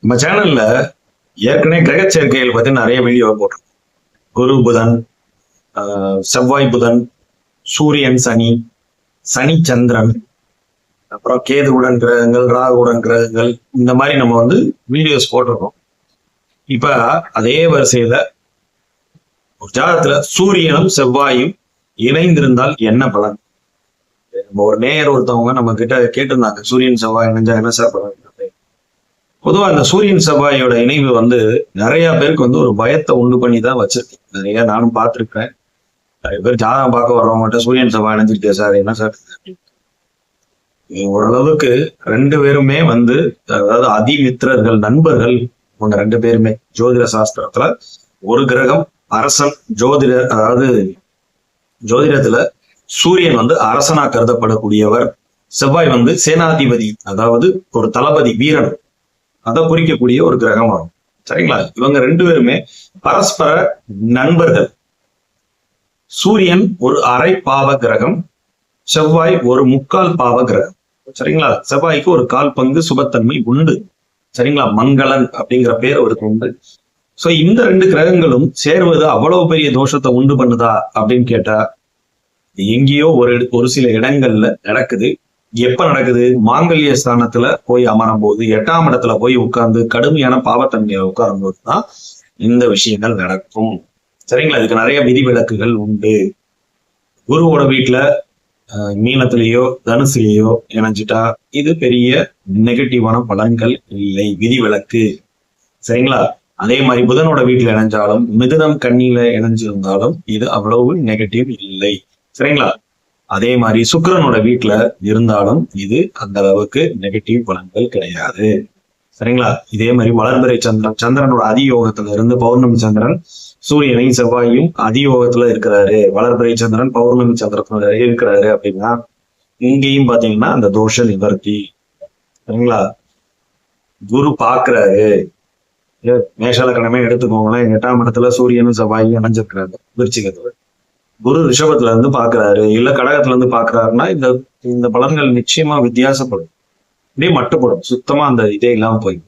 நம்ம சேனல்ல ஏற்கனவே கிரக சேர்க்கைகள் பத்தி நிறைய வீடியோ போட்டிருக்கோம். குரு புதன், செவ்வாய் புதன், சூரியன் சனி, சனி சந்திரன், அப்புறம் கேதுவுடன் கிரகங்கள், ராகுவுடன் கிரகங்கள், இந்த மாதிரி நம்ம வீடியோஸ் போட்டிருக்கோம். இப்ப அதே வரிசையில ஒரு ஜாதகத்துல சூரியனும் செவ்வாயும் இணைந்திருந்தால் என்ன பலன்? நம்ம ஒரு நேயர் ஒருத்தவங்க நம்ம கிட்ட கேட்டிருந்தாங்க, சூரியன் செவ்வாய் இணைஞ்சா என்ன சார் பலன்? பொதுவா அந்த சூரியன் செவ்வாயோட இணைவு நிறைய பேருக்கு ஒரு பயத்தை உண்டு பண்ணி தான் வச்சிருக்கு. நிறைய நானும் பார்த்திருக்கேன். நிறைய பேர் ஜாதகம் பார்க்க வர்றவங்ககிட்ட சூரியன் செவ்வாய் இணைஞ்சிருக்கே சார், என்ன சார்? ஓரளவுக்கு ரெண்டு பேருமே அதாவது அதிமித்திரர்கள், நண்பர்கள். இவங்க ரெண்டு பேருமே ஜோதிட சாஸ்திரத்துல ஒரு கிரகம் அரசன், அதாவது ஜோதிடத்துல சூரியன் அரசனா கருதப்படக்கூடியவர், செவ்வாய் சேனாதிபதி, அதாவது ஒரு தளபதி, வீரன், அதை குறிக்கக்கூடிய ஒரு கிரகம் ஆகும். சரிங்களா? இவங்க ரெண்டு பேருமே பரஸ்பர நண்பர்கள். சூரியன் ஒரு அரை பாவ கிரகம், செவ்வாய் ஒரு முக்கால் பாவ கிரகம். சரிங்களா? செவ்வாய்க்கு ஒரு கால் பங்கு சுபத்தன்மை உண்டு. சரிங்களா? மங்களன் அப்படிங்கிற பேர் அவருக்கு உண்டு. சோ இந்த ரெண்டு கிரகங்களும் சேர்வது அவ்வளவு பெரிய தோஷத்தை உண்டு பண்ணுதா அப்படின்னு கேட்டா, எங்கேயோ ஒரு சில இடங்கள்ல நடக்குது. எப்ப நடக்குது? மாங்கல்ய ஸ்தானத்துல போய் அமரும் போது, 8ஆம் இடத்துல போய் உட்கார்ந்து கடுமையான பாவத்தன்மையை உட்காரும் போதுதான் இந்த விஷயங்கள் நடக்கும். சரிங்களா? இதுக்கு நிறைய விதிவிலக்குகள் உண்டு. குருவோட வீட்டுல மீனத்திலேயோ தனுசுலேயோ இணைஞ்சிட்டா இது பெரிய நெகட்டிவான பலன்கள் இல்லை, விதிவிலக்கு. சரிங்களா? அதே மாதிரி புதனோட வீட்டுல இணைஞ்சாலும், மிதுனம் கன்னியில இணைஞ்சிருந்தாலும் இது அவ்வளவு நெகட்டிவ் இல்லை. சரிங்களா? அதே மாதிரி சுக்கிரனோட வீட்டுல இருந்தாலும் இது அந்த அளவுக்கு நெகட்டிவ் பலன்கள் கிடையாது. சரிங்களா? இதே மாதிரி வளர்பிறை சந்திரன், சந்திரனோட அதியோகத்துல இருந்து பௌர்ணமி சந்திரன் சூரியனையும் செவ்வாயும் அதியோகத்துல இருக்கிறாரு, வளர்பிறை சந்திரன் பௌர்ணமி சந்திரத்துல இருக்கிறாரு அப்படின்னா இங்கேயும் பாத்தீங்கன்னா அந்த தோஷ நிவர்த்தி. சரிங்களா? குரு பாக்குறாரு, மேஷலக்கணமே எடுத்துக்கோங்களேன், 8ஆம் இடத்துல சூரியனும் செவ்வாயும் இணைஞ்சிருக்கிறாரு விருச்சிகத்துல. குரு ரிஷபத்துல இருந்து பாக்குறாரு, இல்ல கடகத்துல இருந்து பாக்குறாருன்னா இந்த பலன்கள் நிச்சயமா வித்தியாசப்படும், அப்படியே மட்டுப்படும், சுத்தமா அந்த இதே இல்லாம போய்.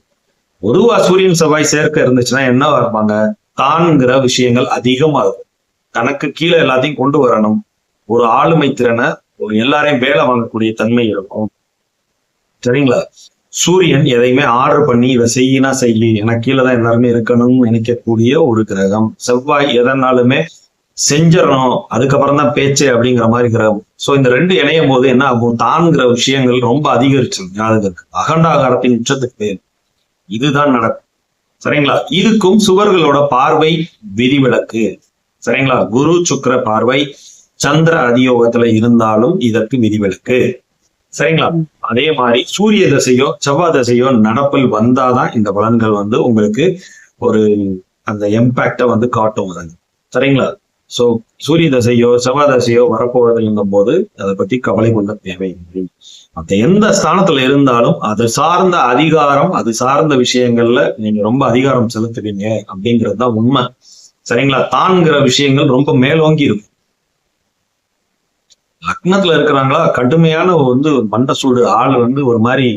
பொதுவா சூரியன் செவ்வாய் சேர்க்க இருந்துச்சுன்னா என்னவா இருப்பாங்க? தான்ங்கிற விஷயங்கள் அதிகமா இருக்கும். தனக்கு கீழே எல்லாத்தையும் கொண்டு வரணும், ஒரு ஆளுமை திறனை, ஒரு எல்லாரையும் வேலை வாங்கக்கூடிய தன்மை இருக்கும். சரிங்களா? சூரியன் எதையுமே ஆர்டர் பண்ணி இதை செய்யினா செய்யி, எனக்கு கீழே தான் எல்லாருமே இருக்கணும்னு நினைக்கக்கூடிய ஒரு கிரகம். செவ்வாய் எதனாலுமே செஞ்சிடணும், அதுக்கப்புறம் தான் பேச்சு அப்படிங்கிற மாதிரி கிரகம். சோ இந்த ரெண்டு இணையும் போது என்ன ஆகும்? தான்கிற விஷயங்கள் ரொம்ப அதிகரிச்சு ஜாதகத்துக்கு அகண்டாகாரத்தின் உச்சத்துக்கு பேர். இதுதான் நடக்கும். சரிங்களா? இதுக்கும் சுவர்களோட பார்வை விதிவிலக்கு. சரிங்களா? குரு சுக்கிர பார்வை சந்திர அதியோகத்துல இருந்தாலும் இதற்கு விதிவிலக்கு. சரிங்களா? அதே மாதிரி சூரிய தசையோ செவ்வாய் தசையோ நடப்பில் வந்தாதான் இந்த பலன்கள் உங்களுக்கு ஒரு அந்த எம்பேக்ட காட்டும். சரிங்களா? சோ சூரிய தசையோ செவ்வாய் தசையோ வரப்போவதுங்கும் போது அதை பத்தி கவலை கொள்ள தேவையில்லை. மற்ற எந்த ஸ்தானத்துல இருந்தாலும் அது சார்ந்த அதிகாரம், அது சார்ந்த விஷயங்கள்ல நீங்க ரொம்ப அதிகாரம் செலுத்துவீங்க அப்படிங்கிறதுதான் உண்மை. சரிங்களா? தான்கிற விஷயங்கள் ரொம்ப மேலோங்கி இருக்கும். லக்னத்துல இருக்கிறாங்களா, கடுமையான மண்ட சூடு ஆள் ஒரு மாதிரி.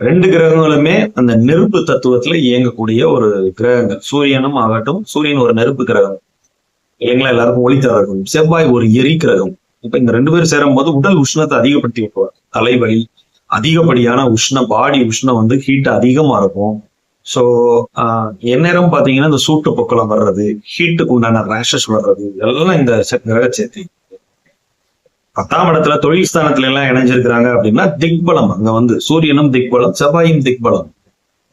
ரெண்டு கிரகங்களுமே அந்த நெருப்பு தத்துவத்துல இயங்கக்கூடிய ஒரு கிரகங்கள். சூரியனும் ஆகட்டும், சூரியன் ஒரு நெருப்பு கிரகம் இல்லைங்களா, எல்லாருக்கும் ஒளித்தர இருக்கும். செவ்வாய் ஒரு எரி கிரகம். இப்ப இந்த ரெண்டு பேரும் சேரும் போது உடல் உஷ்ணத்தை அதிகப்படுத்தி வைப்பார். தலைவலி, அதிகப்படியான பாடி உஷ்ணம் ஹீட் அதிகமா இருக்கும். சோ எந்நேரம் பாத்தீங்கன்னா இந்த சூட்டு பொக்கலாம் வர்றது, ஹீட்டுக்கு உண்டான ரேஷஸ் வர்றது, இதெல்லாம் இந்த கிரக சேர்த்தி. 10ஆம் இடத்துல தொழில் ஸ்தானத்துல எல்லாம் இணைஞ்சிருக்கிறாங்க அப்படின்னா திக்பலம். அங்க சூரியனும் திக்பலம், செவ்வாயும் திக்பலம்.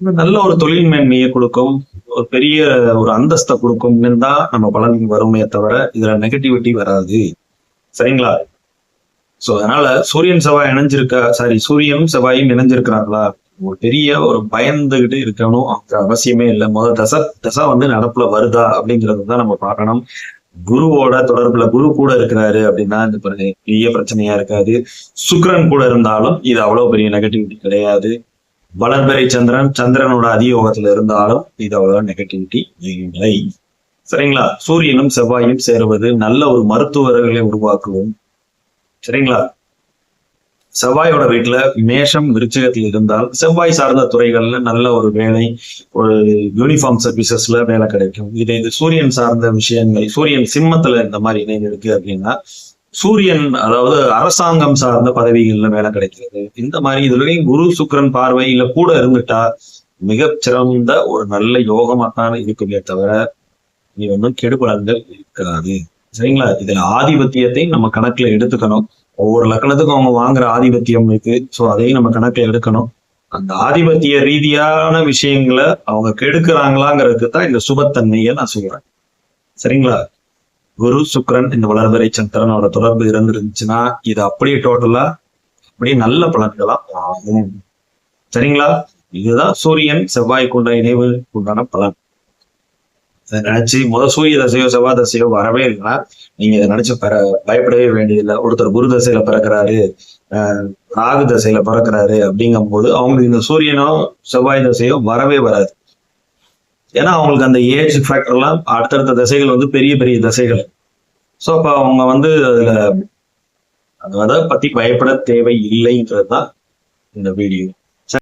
நல்ல ஒரு தொழில் மேன்மையை கொடுக்கும், ஒரு பெரிய ஒரு அந்தஸ்தை கொடுக்கும்னு தான் நம்ம பலன் வருமே தவிர இதுல நெகட்டிவிட்டி வராது. சரிங்களா? சோ அதனால சூரியனும் செவ்வாயும் இணைஞ்சிருக்கிறாங்களா, ஒரு பெரிய ஒரு பயந்துகிட்டு இருக்கணும் அவசியமே இல்லை. முதல் தசை நடப்புல வருதா அப்படிங்கறதுதான் நம்ம பார்க்கணும். குருவோட தொடர்புல குரு கூட இருக்கிறாரு அப்படின்னா இந்த பெரிய பிரச்சனையா இருக்காது. சுக்கிரன் கூட இருந்தாலும் இது அவ்வளவு பெரிய நெகட்டிவிட்டி கிடையாது. வளர்பிறை சந்திரன் சந்திரனோட அதியோகத்துல இருந்தாலும் இது அவ்வளவு நெகட்டிவிட்டி இல்லை. சரிங்களா? சூரியனும் செவ்வாயும் சேருவது நல்ல ஒரு மருத்துவர்களை உருவாக்குவோம். சரிங்களா? செவ்வாயோட வீட்டுல மேஷம் விருச்சிகத்தில் இருந்தால் செவ்வாய் சார்ந்த துறைகள்ல நல்ல ஒரு வேலை, ஒரு யூனிஃபார்ம் சர்வீசஸ்ல வேலை கிடைக்கும். இது சூரியன் சார்ந்த விஷயங்கள், சூரியன் சிம்மத்துல இந்த மாதிரி இணைந்து இருக்கு அப்படின்னா சூரியன் அதாவது அரசாங்கம் சார்ந்த பதவிகள்ல வேலை கிடைக்கிறது. இந்த மாதிரி இதுலயும் குரு சுக்கிரன் பார்வை இல்ல கூட இருந்துட்டா மிகச் சிறந்த ஒரு நல்ல யோகமாத்தான் இருக்குமே தவிர இது ஒன்றும் கெடுபலன்கள் இருக்காது. சரிங்களா? இதுல ஆதிபத்தியத்தை நம்ம கணக்குல எடுத்துக்கணும். ஒவ்வொரு லக்கணத்துக்கும் அவங்க வாங்குற ஆதிபத்தியம் இருக்கு. சோ அதையும் நம்ம கணக்குல எடுக்கணும். அந்த ஆதிபத்திய ரீதியான விஷயங்களை அவங்க கெடுக்கிறாங்களாங்கிறதுக்கு தான் இந்த சுபத்தன்மையை நான் சொல்றேன். சரிங்களா? குரு சுக்கிரன் இந்த வளர்பிறை சந்திரனோட தொடர்பு இருந்துருந்துச்சுன்னா இது அப்படியே டோட்டலா அப்படியே நல்ல பலன்களா ஆகும். சரிங்களா? இதுதான் சூரியன் செவ்வாய்க்கு உண்டான இணைவு உண்டான பலன். இதை நினைச்சு சூரிய தசையோ செவ்வாய் தசையோ வரவே இல்லைன்னா நீங்க இதை நினைச்சு பயப்படவே வேண்டியதில்லை. ஒருத்தர் குரு தசையில பிறக்கிறாரு, ராகு தசையில பிறக்கிறாரு அப்படிங்கும் போது அவங்களுக்கு இந்த சூரியனோ செவ்வாய் தசையோ வரவே வராது. ஏன்னா அவங்களுக்கு அந்த ஏஜ் ஃபேக்டர் எல்லாம் அடுத்தடுத்த தசைகள் வந்து பெரிய பெரிய தசைகள். ஸோ அப்ப அவங்க வந்து அதுல அதை பத்தி பயப்பட தேவை இல்லைன்றது தான் இந்த வீடியோ.